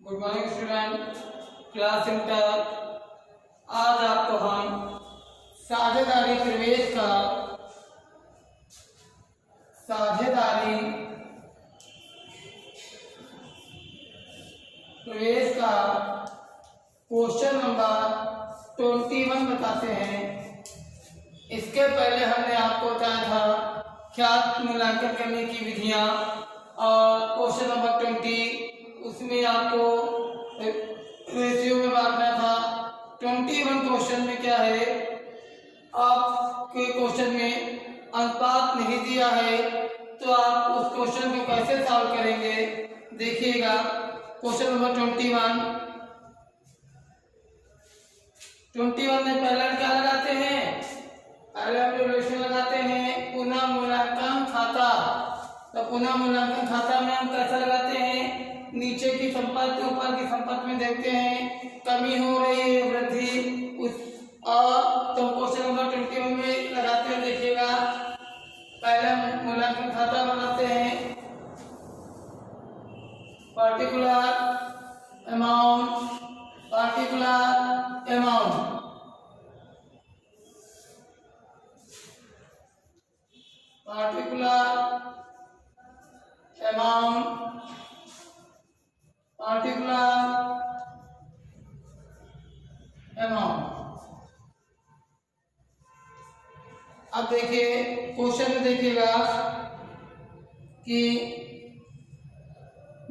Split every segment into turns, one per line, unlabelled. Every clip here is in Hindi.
Good morning student, class inter. आज आपको हम साझेदारी प्रवेश का क्वेश्चन नंबर 21 बताते हैं। इसके पहले हमने आपको बताया था ख्यात मूल्यांकन करने की विधियां, और क्वेश्चन नंबर 20 उसमें आपको रेशियो में बांटना था। 21 क्वेश्चन में क्या है, आपके क्वेश्चन में अनुपात नहीं दिया है, तो आप उस क्वेश्चन को कैसे सॉल्व करेंगे देखिएगा। क्वेश्चन नंबर 21 में पहले क्या लगाते हैं, पहले हम रेशियो लगाते हैं पुनः मूल्यांकन खाता। तो पुनः मूल्यांकन खाता में हम कैसा लगाते हैं, नीचे की संपत्ति ऊपर की संपत्ति में देखते हैं कमी हो रही है वृद्धि उस, और तो क्वेश्चन नंबर 21 में लगाते हैं। देखिएगा पहले मूल्यांकन खाता बनाते हैं, पर्टिकुलर अमाउंट अब देखिए क्वेश्चन में देखिएगा कि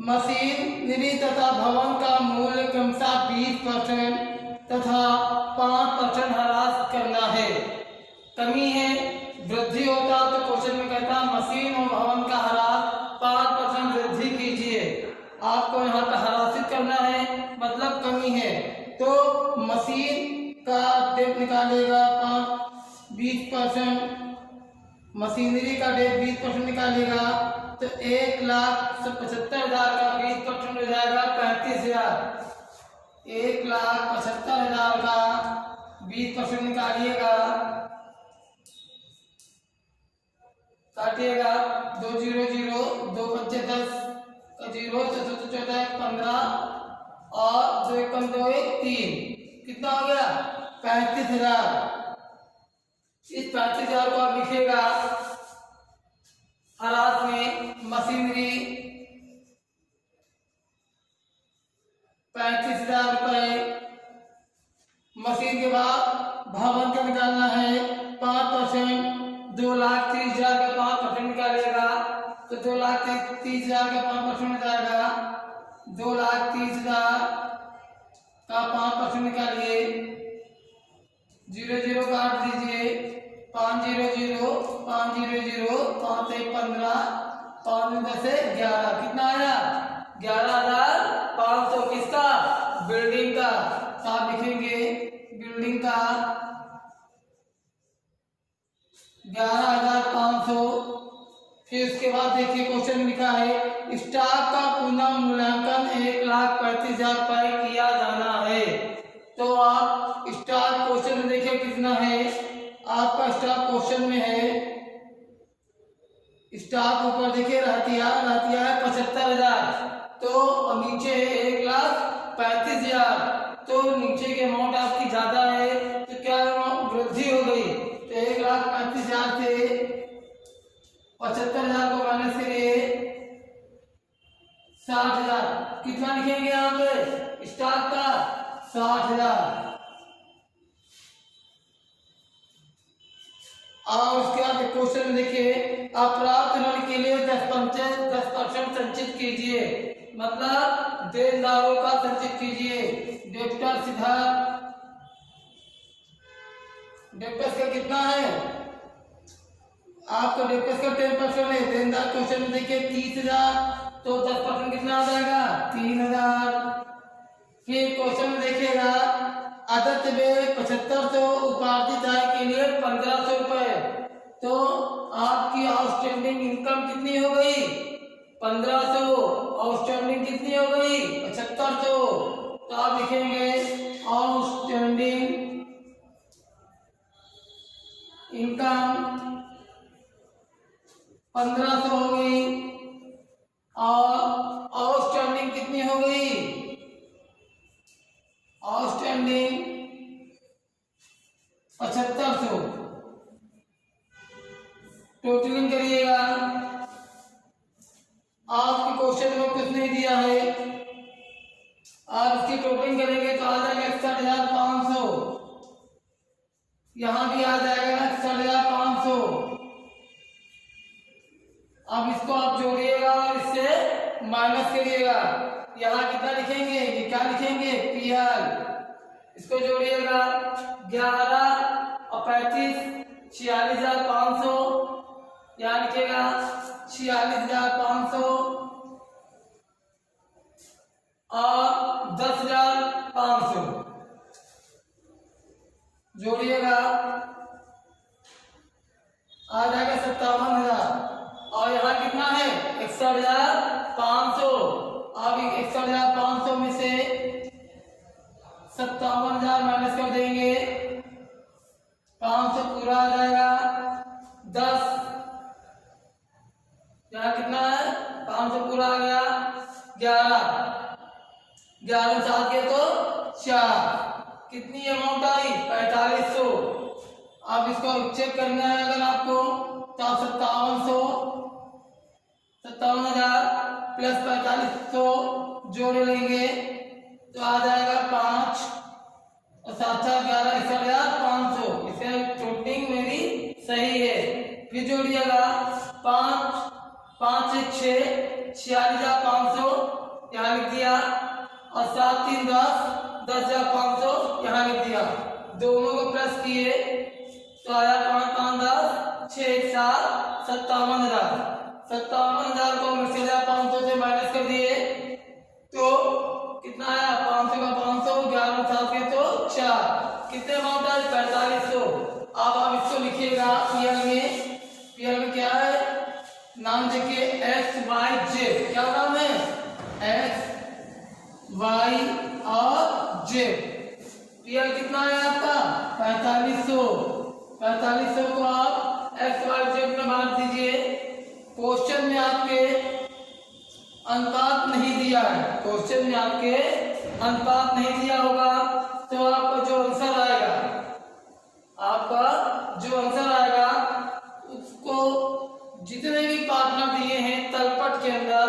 मशीनरी तथा भवन का मूल्य क्रमशः 20% तथा 5% ह्रास करना है। कमी है, वृद्धि होता तो क्वेश्चन में कहता मशीन और भवन का ह्रास 5% वृद्धि कीजिए। आपको यहाँ पे ह्रासित करना है, मतलब कमी है, तो मशीन का डेट निकालेगा 20%, मशीनरी का डेट 20% निकालेगा, तो 1,75,000 का 20% हो जाएगा 35,000। 1,75,000 का 20% निकालिएगा, काटिएगा 2 0 0 2 5 10 0 4 14 15 और 2 1 2 1 3, कितना हो गया 35,000। इस 35,000 को आप लिखिएगा ह्रास में, मशीनरी 35,000 रुपए, मशीन के बाद भवन का निकालना है 5%, 2,30,000 का 5% निकालेगा, तो 2,30,000 का 5% हो जाएगा 2,30,000 का 5% निकालिए, 0 0 काट दीजिए, 5 0 0 5 0 0 5 1 15 5 10 11, कितना आया 11,500। किसका, बिल्डिंग का। तो आप लिखेंगे बिल्डिंग का 11,500। फिर उसके बाद देखिए क्वेश्चन में लिखा है स्टॉक का पुनः मूल्यांकन 1,35,000 रुपए किया जाना है। तो आप स्टॉक क्वेश्चन में देखिए कितना है, आपका स्टॉक क्वेश्चन में है, स्टॉक ऊपर देखिए रहतिया है 75,000, तो नीचे 1,35,000, तो नीचे के अमाउंट आपकी ज्यादा है, तो क्या वृद्धि हो गई, तो 1,35,000 से 75,000 को माइनस करिए 60,000, कितना लिखेंगे यहाँ पे स्टॉक का 60,000। और उसके बाद क्वेश्चन में देखिए अप्राप्त ऋण के लिए 10% संचित कीजिए, मतलब देनदारों का संचित कीजिए। डेप्टर सीधा डेप्टर्स का कितना है, आपको डेप्टर्स का 10% है, देनदार क्वेश्चन में देखिए 30,000, तो 10% कितना आ जाएगा 3,000। फिर क्वेश्चन में देखिएगा आदत में 7500, उपार्जित आय के लिए 1,500 रुपए, तो आपकी आउटस्टैंडिंग इनकम कितनी हो गई 1,500, आउटस्टैंडिंग कितनी हो गई 7500, तो आप लिखेंगे आउटस्टैंडिंग इनकम 1,500 हो गई, और आउटस्टैंडिंग कितनी हो गई क्वेश्चन में कुछ नहीं दिया है। आप इसकी टोटलिंग करेंगे तो आ जाएगा 61,500। यहाँ भी आ जाएगा 61,500। अब इसको आप जोड़िएगा और इससे माइनस करिएगा। यहाँ कितना लिखेंगे, ये क्या लिखेंगे, PL। इसको जोड़िएगा 11 और 35 46,500। यहाँ लिखेगा 46,500 और 10,500 जोड़िएगा, आ जाएगा 57,000। और यहाँ कितना है 61,500। अब 61,500 में से 57,000 माइनस कर देंगे, 500 पूरा आ जाएगा 10। यहाँ कितना है 500 पूरा आ गया 11 साथ के तो 4। कितनी अमाउंट आई 4500। अब इसको चेक करना है अगर आपको तो 57,000 प्लस 4500 जोड़ लेंगे तो आ जाएगा 5 और 7 11 61,500। इसे टोटलिंग मेरी सही है। फिर जोड़िएगा 5 5 से 6 46,500 यहाँ लिख दिया और 7 3 10 10,500 यहाँ लिख दिया। दोनों को प्लस किए तो आया 5 5 10 6 7 57,000। 57,000 को 61,500 से माइनस कर दिए तो कितना आया 500 का 500 11 साथ के तो 4। कितने अमाउंट आए 4500। अब आप इसको लिखिएगा PL में। PL में क्या है, नाम देखिए XYZ। क्या नाम है XY और Z। PL कितना है आपका 4500। 4500 को आप XYZ में बांट दीजिए। क्वेश्चन में आपके अनुपात नहीं दिया है, क्वेश्चन में आपके अनुपात नहीं दिया होगा तो आपका जो आंसर आएगा, उसको जितने भी पार्टनर दिए हैं तलपट के अंदर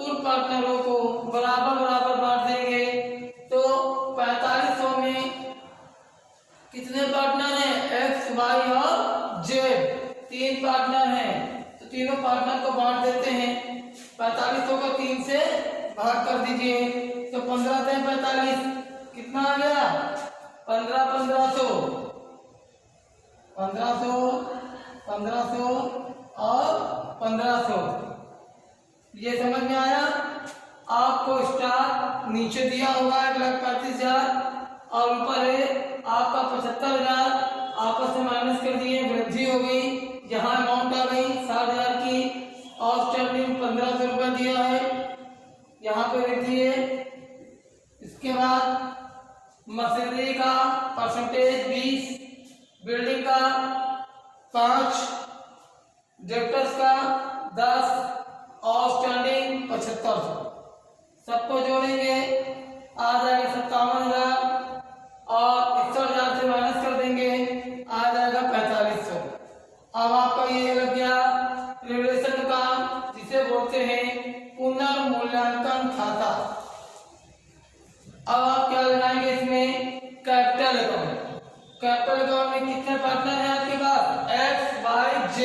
उन पार्टनरों को बराबर बराबर बांट देंगे। तो 4500 में कितने पार्टनर हैं X Y और Z। 3 पार्टनर हैं तो तीनों पार्टनर को बांट देते हैं। 4500 को 3 से भाग कर दीजिए तो 15 से 45 कितना आ गया 1500 और 1500। ये समझ में आया। आपको स्टार नीचे दिया होगा 1,35,000 और ऊपर है आपका 75,000। आपस में माइनस कर दिए, वृद्धि हो गई, यहाँ अमाउंट आ गई 60,000 की। आउटस्टैंडिंग 1500 रुपया दिया है, यहाँ पे लिख दिए। इसके बाद मशीनरी का परसेंटेज 20, बिल्डिंग का 5, डेप्टर्स का 10, आउटस्टैंडिंग 7500। सबको जोड़ेंगे आ जाएगा 57,000 और 61,000 से माइनस कर देंगे आ जाएगा 4500। अब आपका ये लग गया रिलेशन का, जिसे बोलते हैं पुनर्मूल्यांकन खाता। अब आप क्या लगाएंगे इसमें कैपिटल अकाउंट। कैपिटल अकाउंट में कितने पार्टनर हैं आपके पास X Y Z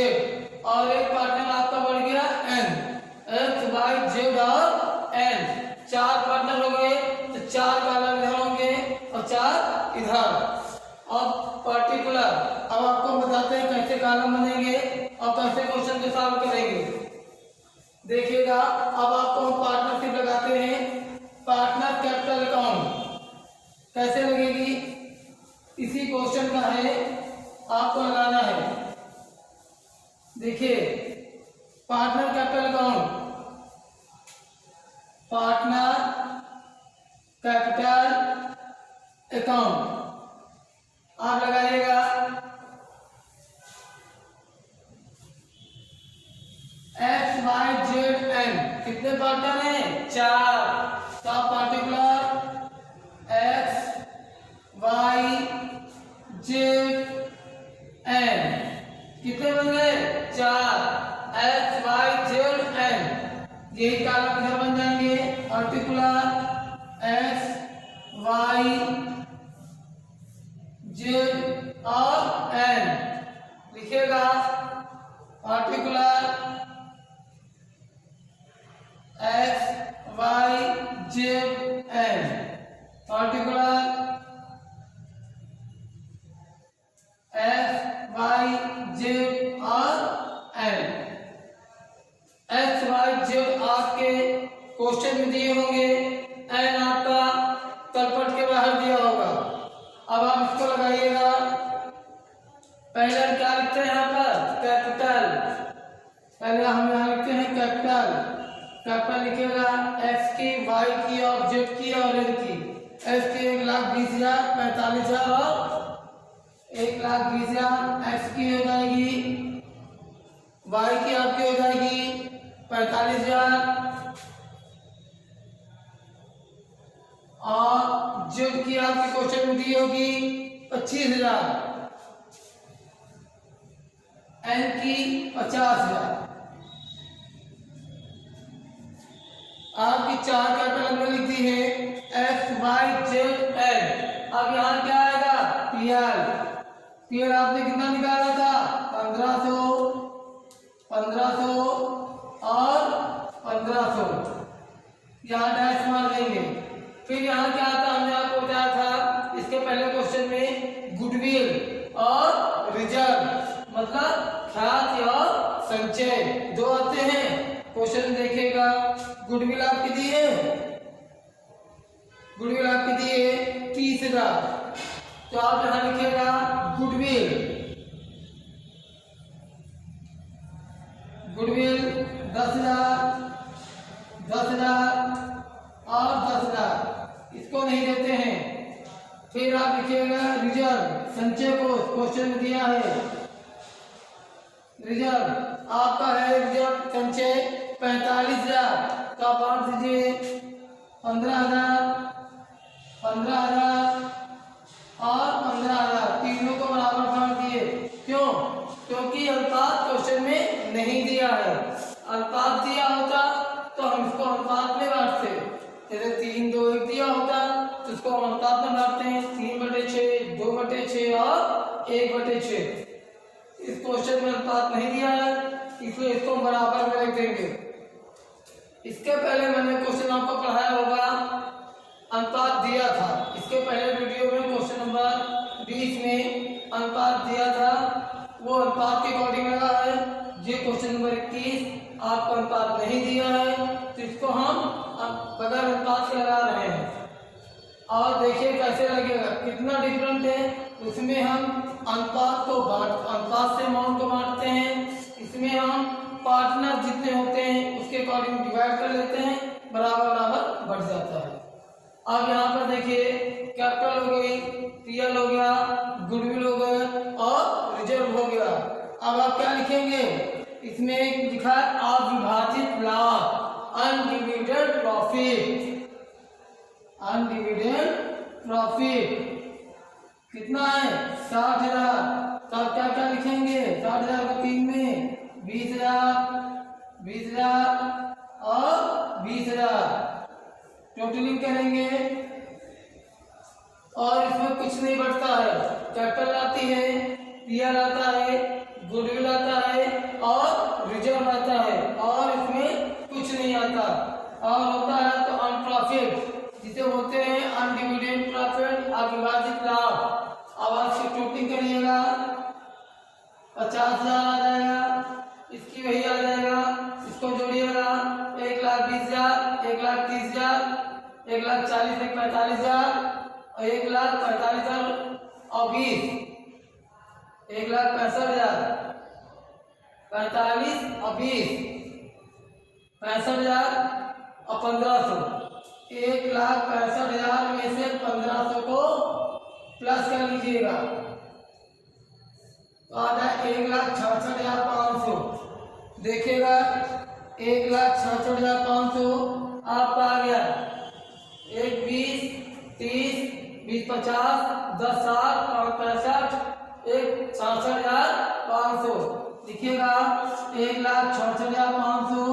और एक पार्टनर आपका बढ़ गया N। X Y Z और N 4 पार्टनर हो गए तो 4 कॉलम इधर होंगे और 4 इधर। अब पर्टिकुलर अब आपको बताते हैं कैसे कॉलम बनेंगे और कैसे क्वेश्चन को सॉल्व करेंगे। देखिएगा अब आपको पार्टनरशिप लगाते हैं। पार्टनर कैपिटल अकाउंट कैसे लगेगी, इसी क्वेश्चन का है, आपको लगाना है। देखिए partner capital account, partner capital account आप लगाइएगा XYZN। कितने पार्टनर हैं 4। तो आप पार्टिकुलर XYZN कितने बन गए 4। XYZN यही कारण इधर बन जाएंगे पार्टिकुलर एक्स वाई जेड और एन। लिखिएगा particular X Y Z N, particular X Y Z और एन। एक्स वाई जेड आपके क्वेश्चन में दिए होंगे, एन आपका तलपट के बाहर दिया होगा। अब आप इसको लगाइएगा। पहले क्या लिखते हैं यहाँ पर कैपिटल, पहले हम यहाँ लिखते हैं कैपिटल। कैपिटल लिखिएगा एक्स की, वाई की और जेड की और एन की। एक्स की 1,20,000 45,000 और 1,20,000 एक्स की हो जाएगी, वाई की आपकी हो जाएगी 45,000 और जेड की आपकी क्वेश्चन में दी होगी 25,000, एन की 50,000। आपकी 4 कैपिटल हमने लिख दी है एक्स वाई जेड एन। अब यहाँ क्या आएगा पीएल। पीएल आपने कितना निकाला था 1500 और 1500, यहाँ डैश मार देंगे। फिर यहाँ क्या आता हमने आपको बताया था इसके पहले क्वेश्चन में गुडविल और रिजर्व, मतलब ख्याति और संचय, दो आते हैं क्वेश्चन देखिएगा। गुडविल आपकी दी है, गुडविल आपकी दी है 30,000, तो आप यहाँ लिखिएगा गुडविल, गुडविल 10,000 और 10,000, इसको नहीं देते हैं। फिर आप लिखिएगा रिजर्व, संचय को क्वेश्चन में दिया है रिजर्व आपका है, रिजर्व संचय 45,000 का बांट दीजिए 15,000 और 15,000, तीनों को बराबर बांट दिए। क्यों? क्योंकि अनुपात क्वेश्चन में नहीं दिया है। अनुपात दिया होता तो हम इसको अनुपात में बांटते, जैसे 3-2-1 दिया होता तो इसको हम अनुपात में बांटते हैं 3/6, 2/6 और 1/6। इस क्वेश्चन में अनुपात नहीं दिया है इसलिए इसको बराबर में रख देंगे। इसके पहले मैंने क्वेश्चन आपको पढ़ाया होगा, अनुपात दिया था। इसके पहले वीडियो में क्वेश्चन नंबर 20 में अनुपात दिया था, वो अनुपात के अकॉर्डिंग लगा है। ये क्वेश्चन नंबर 21 आपको अनुपात नहीं दिया है तो इसको हम बगैर अनुपात के लगा रहे हैं। और देखिए कैसे लगेगा, कितना डिफरेंट है। उसमें हम अनुपात से अमाउंट को बांटते हैं, इसमें हम पार्टनर जितने होते हैं उसके अकॉर्डिंग डिवाइड कर लेते हैं, बराबर बराबर बढ़ जाता है। अब यहाँ पर देखिए कैपिटल हो गई, पीएल हो गया, गुडविल हो गया और रिजर्व हो गया। अब आप क्या लिखेंगे, इसमें लिखा है अविभाजित लाभ, अनडिविडेड प्रॉफिट। अनडिविडेड प्रॉफिट कितना है 60,000, तब क्या क्या लिखेंगे 60,000 को 3 में 20,000 और 20,000 टोटलिंग करेंगे और इसमें कुछ नहीं बढ़ता है। कैपिटल आती है, पीएल आता है, गुडविल आता है और रिजर्व आता है और इसमें कुछ नहीं आता। और होता है तो अनप्रॉफिट, जिसे बोलते हैं अनडिविडेंड प्रॉफिट, अविभाजित लाभ। अब आप इसकी टोटलिंग करिएगा 50,000 आ जाएगा, इसकी वही आ जाएगा, इसको जोड़िएगा 1,20,000, 1,30,000, 1,40,000, 1,45,000 और 1,45,000 और 20, 1,65,000, 45 और 20, 65,000 और 1,500। 1,65,000 में से 1,500 को प्लस कर लीजिएगा तो आ जाए 1,66,500। देखिएगा 1,66,500 आपका आ गया। 1 20 30 20 50 10 60 5 65 1,66,500 लिखिएगा 1,66,500।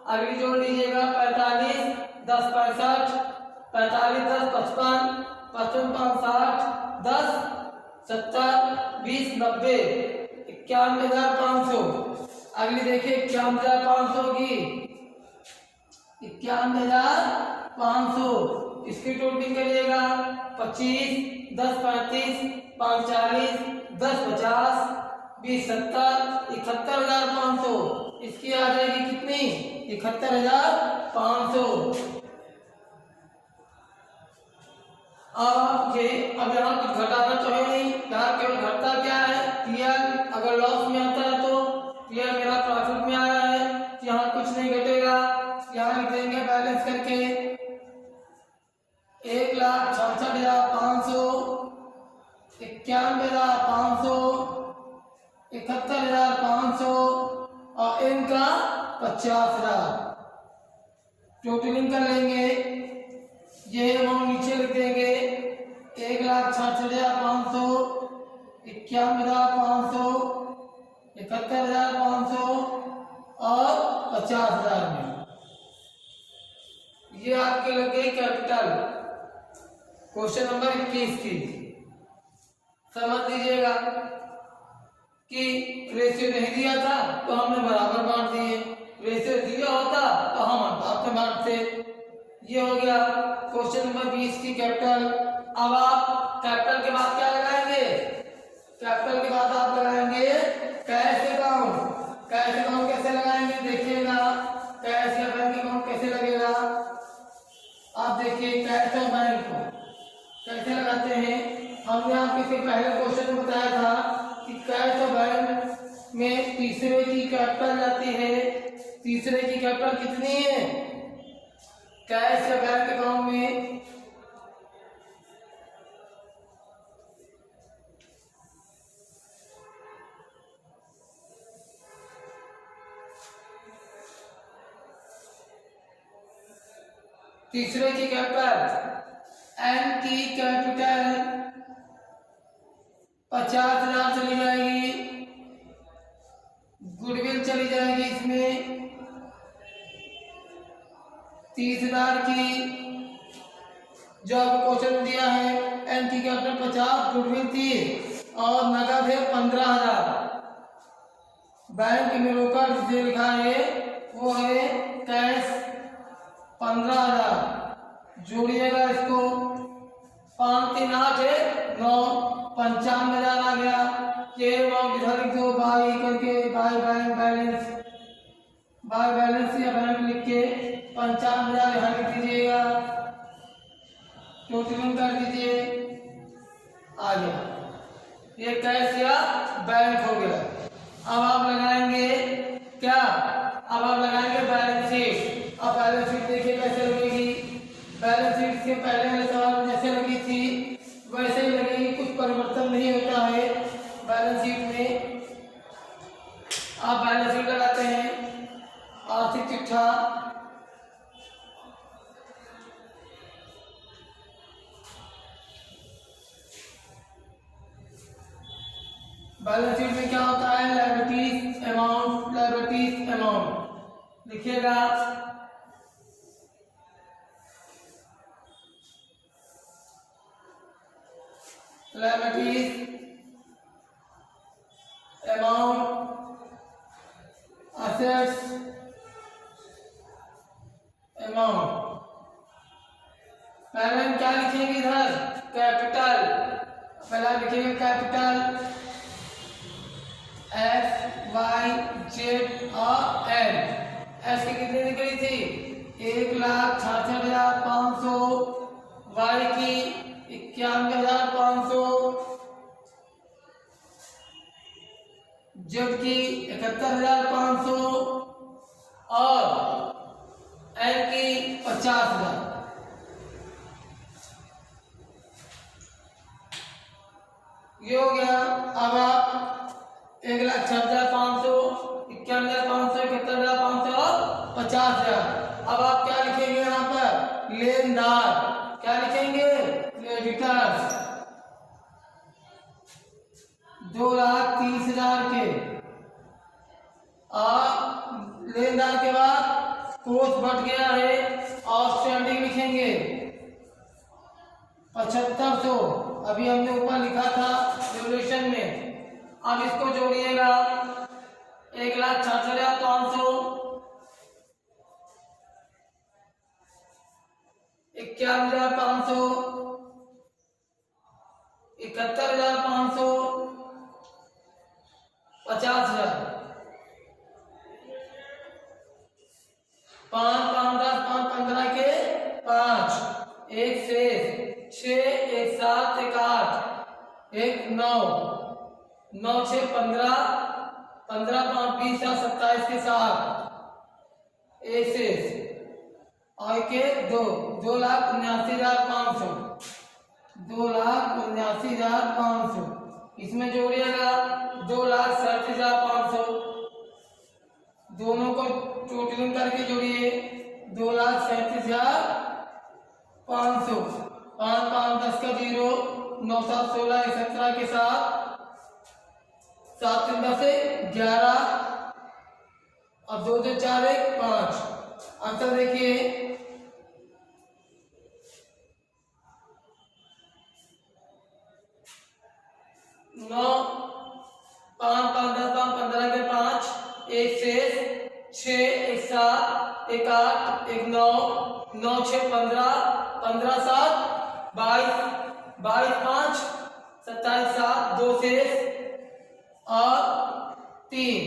अगली जोड़ लीजिएगा 45 10 65, 45 10 55, 55 5 60, 10 70, 20 90, 91,500। अगली देखिए 91,500 की, 91,500। इसकी टोटलिंग करिएगा 25 10 35, 5 40, 10 50, 20 70, 71,500। इसकी आ जाएगी कितनी? 71,500। अब यहाँ कुछ घटाना तो है नहीं, यहाँ केवल घटता क्या है? पीआर अगर लॉस में आता है तो पीआर मेरा प्रॉफिट में आया है, तो यहाँ कुछ नहीं घटेगा। यहाँ लिख देंगे बैलेंस करके 1,66,500, 91,500, 71,500 और इनका 50,000। टोटलिंग कर लेंगे, ये अमाउंट नीचे लिख देंगे 1,66,500, 91,500, 71,500 और 50,000 में। ये आपके लग गई कैपिटल। क्वेश्चन नंबर 21 की समझ लीजिएगा कि रेशियो नहीं दिया था तो हमने बराबर बांट दिए, रेशियो दिया होता तो हम अनुपात में बांटते। ये हो गया क्वेश्चन नंबर 20 की कैपिटल। अब आप कैपिटल के बाद क्या लगाएंगे? कैपिटल के बाद आप लगाएंगे कैश अकाउंट। कैश अकाउंट कैसे लगाएंगे देखिएगा, कैश या बैंक अकाउंट कैसे लगेगा। आप देखिए कैश और बैंक को कैसे लगाते हैं। हमने आपको इसके पहले क्वेश्चन में बताया था कि कैश और बैंक में तीसरे की कैपिटल जाती है। तीसरे की कैपिटल कितनी है? कैश या बैंक अकाउंट में तीसरे की कैपिटल एन की कैपिटल 50,000 चली जाएगी, गुडविल चली जाएगी इसमें 30,000 की। जो आपको क्वेश्चन दिया है एन की कैपिटल 50, गुडविल 30 और नगद है 15,000। बैंक में रोकड़ जिसे लिखा है वो है कैश 15,000। जोड़िएगा इसको 5 3 8 है 9, 95,000 आ गया। ये अमाउंट इधर लिख दो बाई करके, by bank balance, by balance या बैंक लिख के 95,000 यहाँ लिख दीजिएगा, टोटलिंग कर दीजिए, आ गया। ये कैश या बैंक हो गया। अब आप लगाएंगे क्या? अब आप लगाएंगे बैलेंस शीट। अब बैलेंस शीट देखिए कैसे लगेगी। बैलेंस शीट के पहले वाले सवाल में जैसे लगी थी वैसे ही लगेगी, कुछ परिवर्तन नहीं होता है बैलेंस शीट में। आप बैलेंस शीट लगाते हैं, आर्थिक चिट्ठा, बैलेंस शीट में क्या होता है? लायबिलिटीज अमाउंट, लायबिलिटीज अमाउंट लिखिएगा। Liabilities amount, assets amount. पहले हम क्या लिखेंगे इधर? कैपिटल। पहला लिखेंगे कैपिटल FYZ और N। एस की कितनी निकली थी? 1,66,500, वाई की 91,500, जेड की 71,500 और एन की 50,000। ये हो गया। अब आप 1,66,500, 91,500, 71,500 और 50,000। अब आप क्या लिखेंगे यहाँ पर? लेनदार। क्या लिखेंगे? क्रेडिटर्स। 2,30,000 के और लेनदार के बाद कोष बढ़ गया है, आउटस्टैंडिंग 7500, अभी हमने ऊपर लिखा था रिवोल्यूशन में। अब इसको जोड़िएगा 1,66,500, 51,500, 71,500, 50,000, 5 5 10 5 15 के 5, 1 शेष, 6 1 7 1 8 1 9, 9 6 15, 15 5 20 27 के 7, 1 शेष और के 2, 2,79,500, 2,79,500। इसमें जोड़िएगा 2,67,500, दोनों को टोटलिंग करके जोड़िए 2,37,500। 5 5 10 का 0, 9 7 16 17 के 7, 7 3 10 11 और 2 2 4 1 5। आंसर देखिए 9 5 5 10 15 के 5, 1 शेष, 6 1 7 1 8 1 9, 9 6 15, 15 7 22, 22 5 27 7, 2 शेष और 3,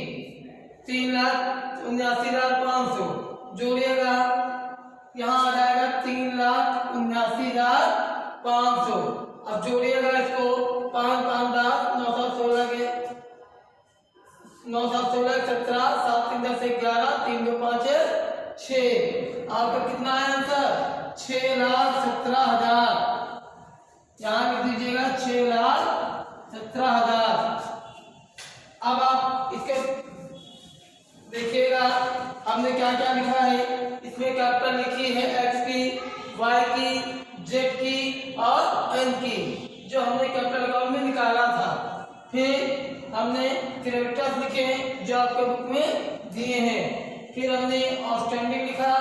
3,79,500। जोड़िएगा यहाँ आ जाएगा 3,79,500। अब जोड़िएगा इसको 5 5 10 9 7 16 के 9 7 16 17 7 3 10 11 3 2 5 6। आपका कितना है आंसर? 6,17,000। यहाँ लिख दीजिएगा 6,17,000। अब आप इसके देखिएगा हमने क्या क्या लिखा है। इसमें कैपिटल लिखी है एक्स की, वाई की, जेड की और एन की, जो हमने कैपिटल अकाउंट में निकाला था। फिर हमने क्रेडिटर्स लिखे जो आपके बुक में दिए हैं। फिर हमने आउटस्टैंडिंग लिखा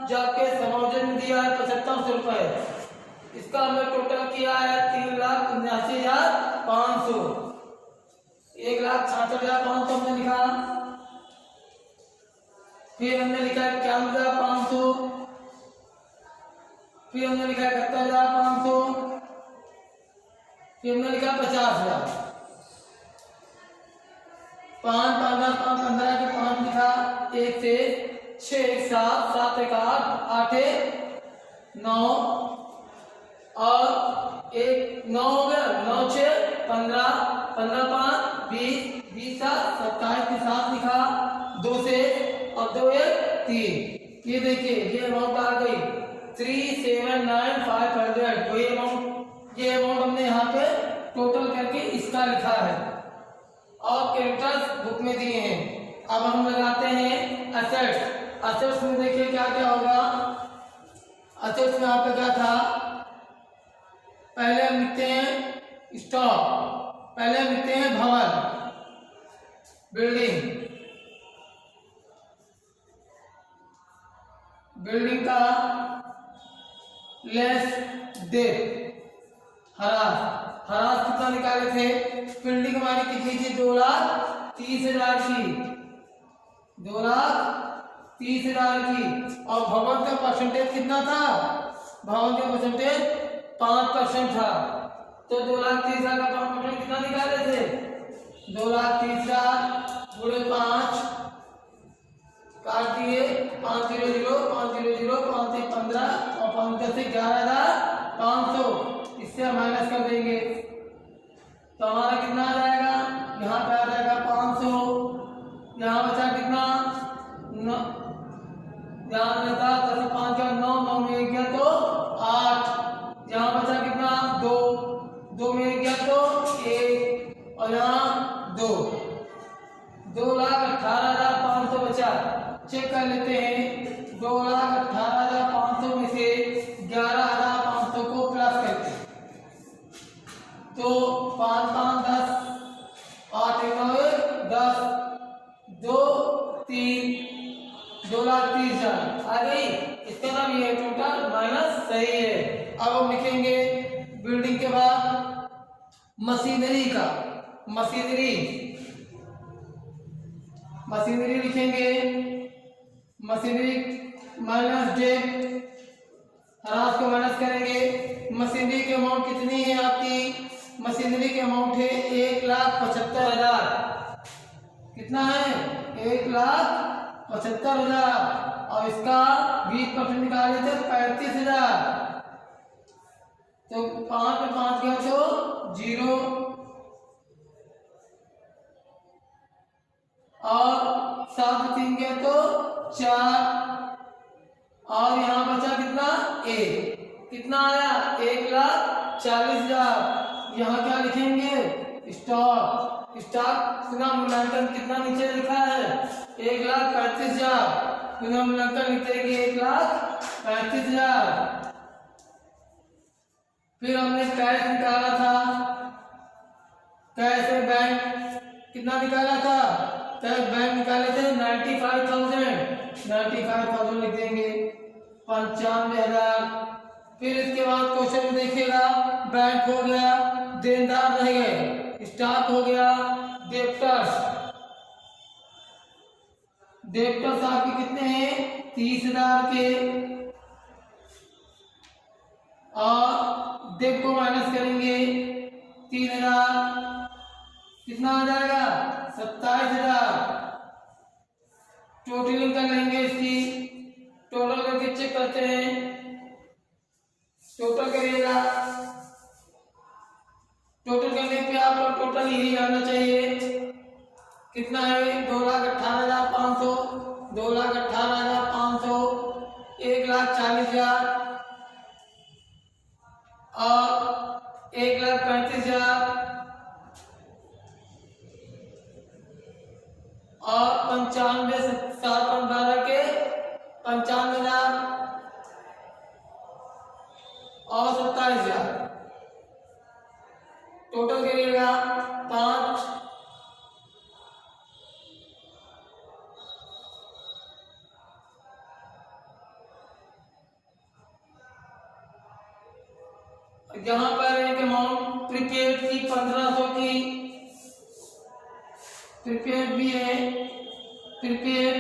जो आपके समायोजन में दिया है 7500 रुपए। इसका हमने टोटल किया है 3,79,500। 1,66,500 हमने लिखा। फिर हमने लिखा 51,500। फिर हमने लिखा 71,500। फिर हमने लिखा 50,000। 5 5 10 5 15 के 5 लिखा। 1 से 6 1 7 7 1 8 8 1 9 और 1 9 हो गया। 9 6 15 15 5 20 20 7 27 के 7 लिखा। 2 से और 2 1 3। ये देखिए ये अमाउंट आ गई 3,79,500। वही अमाउंट, ये अमाउंट हमने यहाँ पे टोटल करके इसका लिखा है और क्रेडिटर्स बुक में दिए हैं। अब हम लगाते हैं असेट्स। असेट्स में देखिए क्या क्या होगा। असेट्स में आपका क्या था, पहले हम लिखते हैं स्टॉक, पहले हम लिखते हैं भवन, बिल्डिंग, बिल्डिंग का लेस डेट, हरास, हरास कितना निकाले थे। बिल्डिंग हमारी कितनी थी 2,30,000 की, 2,30,000 की। और भवन का परसेंटेज कितना था, भवन का परसेंटेज 5% था। तो 2,30,000 का 5% कितना निकाले थे, 2,30,000 गुणे 5 काट दिए 5 0 0 5 0 0 5 से 15 और 5 से 11,500। इससे माइनस कर देंगे तो हमारा कितना आ जाएगा, यहाँ पे आ जाएगा 500। यहाँ बचा कितना, यहाँ बचा 10 5 का 9 9 में गया तो 8। यहाँ बचा कितना 2 2 में गया तो 1 और यहाँ 2। 2,18,500 बचा। चेक कर लेते हैं। 2,18,500 में से 11,500 को प्लस करते हैं तो 5 5 10 8 9 10 2 3 2,30,000 आ गई। इसका नाम ये टोटल माइनस सही है। अब हम लिखेंगे बिल्डिंग के बाद मशीनरी का, मशीनरी लिखेंगे, मशीनरी माइनस डेट, हरास को माइनस करेंगे। मशीनरी की अमाउंट कितनी है आपकी? मशीनरी की अमाउंट है 1,75,000। कितना है? 1,75,000 और इसका 20% निकाले थे 35,000। तो 5 में 5 गया तो 0 और 7 में 3 गया तो 4 और यहाँ बचा कितना? 1। कितना आया? 1,40,000। यहाँ क्या लिखेंगे? स्टॉक। स्टॉक पुनः मूल्यांकन कितना नीचे लिखा है? 1,35,000। पुनः मूल्यांकन लिखेंगे 1,35,000। फिर हमने कैश निकाला था, कैश बैंक कितना निकाला था? कैश बैंक निकाले थे 95,000 लिख देंगे, 95,000। फिर इसके बाद क्वेश्चन में देखिएगा, बैंक हो गया, देनदार रह गए, स्टॉक हो गया, डेप्टर्स आपके कितने हैं? 30,000 के, और डेप को माइनस करेंगे 3,000, कितना आ जाएगा? 27,000। टोटलिंग कर लेंगे इसकी, टोटल करके चेक करते हैं। टोटल करिएगा, टोटल करने पे आपको टोटल यही आना चाहिए। कितना है? 2,18,500, 2,18,500, 1,40,000 और 1,35,000 और 95 7 12 के 95,000 और 27,000। टोटल करिएगा 5। यहाँ पर एक अमाउंट प्रीपेड की 1,500 की, प्रीपेड भी है, प्रीपेड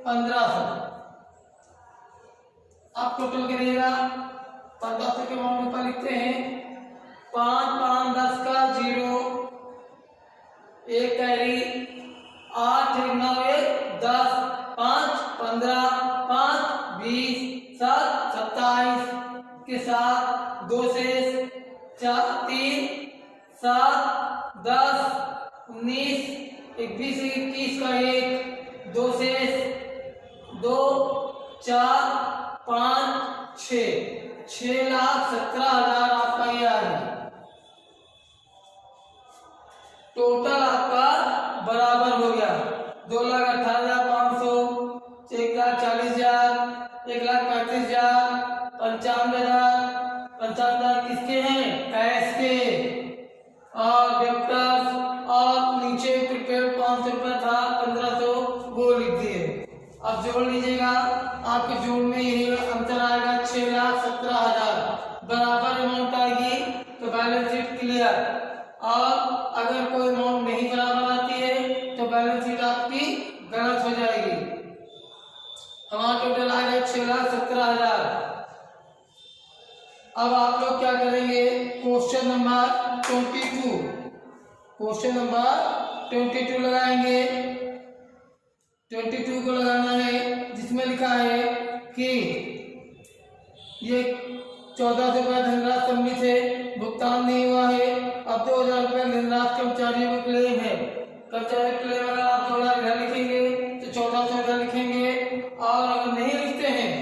1,500। आप टोटल करिएगा 1,500 के अमाउंट पर लिखते हैं 5 5 10 का 0, 1 कैरी, 8 9 1 10, 5 15, 5 20, 7 27 के साथ 2 शेष, 4 3 7 10 19 20 21 का 1, 2 शेष, 2 4 5 6, 6,17,000 आपका ये आ गया। टोटल आपका बराबर हो गया 2,18,500, 1,40,000, 1,35,000, 95,000 किसके हैं? कैश के और डेप्टर्स, और नीचे प्रीपेड 500 रुपये था 1,500 वो लिख दिए। अब जोड़ लीजिएगा, आपके जोड़ में यही अंतर आएगा 6,17,000 बराबर अमाउंट आएगी तो बैलेंस शीट क्लियर। और अगर कोई अमाउंट नहीं बराबर आती है तो बैलेंस शीट आपकी गलत हो जाएगी। हमारा टोटल आएगा 6,17,000। अब आप लोग क्या करेंगे? क्वेश्चन नंबर 22, क्वेश्चन नंबर 22 लगाएंगे। 22 को लगाना है जिसमें लिखा है कि ये 1,400 रुपये धनराशि सम्मिलित है, भुगतान नहीं हुआ है। अब 2,000 रुपये धनराशि कर्मचारियों को क्लेम है। कर्मचारी क्लेम अगर आप 2,000 इधर लिखेंगे तो 1,400 इधर लिखेंगे, और अगर नहीं लिखते हैं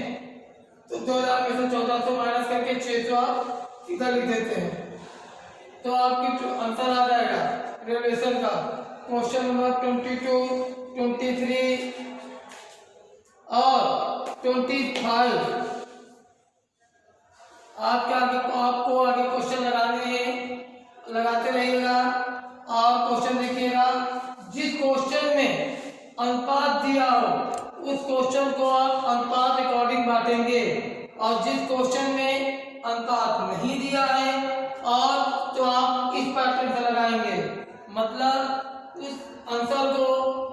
तो 2,000 में से 1,400 माइनस करके 600 आप इधर लिख देते हैं तो आपकी आंसर आ जाएगा रिलेशन का। क्वेश्चन नंबर 22, 23 और 25 आपको आगे क्वेश्चन लगाने हैं, लगाते रहिएगा। और क्वेश्चन देखिएगा, जिस क्वेश्चन में अनुपात दिया हो उस क्वेश्चन को आप अनुपात अकॉर्डिंग बांटेंगे, और जिस क्वेश्चन में अनुपात नहीं दिया है और तो आप इस पैटर्न से लगाएंगे, मतलब उस आंसर को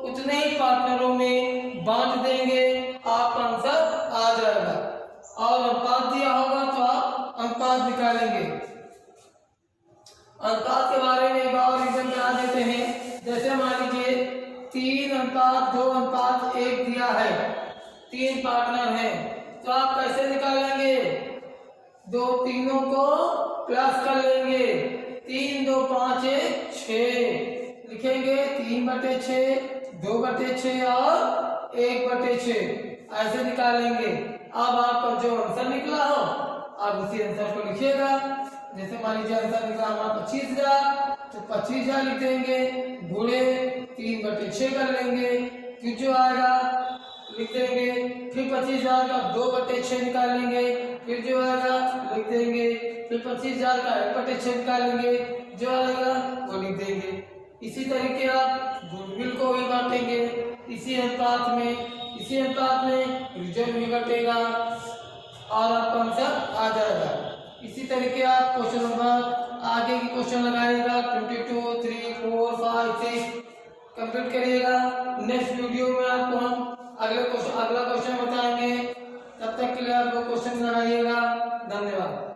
उतने ही पार्टनरों में बांट देंगे, आपका आंसर आ जाएगा। और अनुपात दिया होगा तो आप अनुपात निकालेंगे। अनुपात के बारे में एक और रिवीजन करा देते हैं। जैसे मान लीजिए 3:2:1 दिया है, 3 पार्टनर हैं, तो आप कैसे निकालेंगे? दो तीनों को प्लस कर लेंगे। 3 2 5 1 6 लिखेंगे, 3/6, 2/6 और 1/6 ऐसे निकालेंगे। अब आपका जो आंसर निकला हो आप उसी आंसर को लिखिएगा। जैसे मान लीजिए आंसर निकला हमारा 25,000, तो 25,000 लिख देंगे, गुणे 3/6 कर लेंगे, फिर जो आएगा लिख देंगे, फिर 25,000 का 2/6 निकालेंगे, फिर जो आएगा लिख देंगे, फिर 25,000 का 1/6 निकालेंगे, जो आएगा वो लिख देंगे। इसी तरीके आप गुडविल को भी बांटेंगे इसी अनुपात में रिजल्ट भी घटेगा और आपका आंसर आ जाएगा। इसी तरीके आप क्वेश्चन नंबर आगे की क्वेश्चन लगाइएगा 22, 3, 4, 5, 6 कंप्लीट करिएगा। नेक्स्ट वीडियो में आपको हम अगला क्वेश्चन बताएंगे। तब तक के लिए आप लोग क्वेश्चन बनाइएगा। धन्यवाद।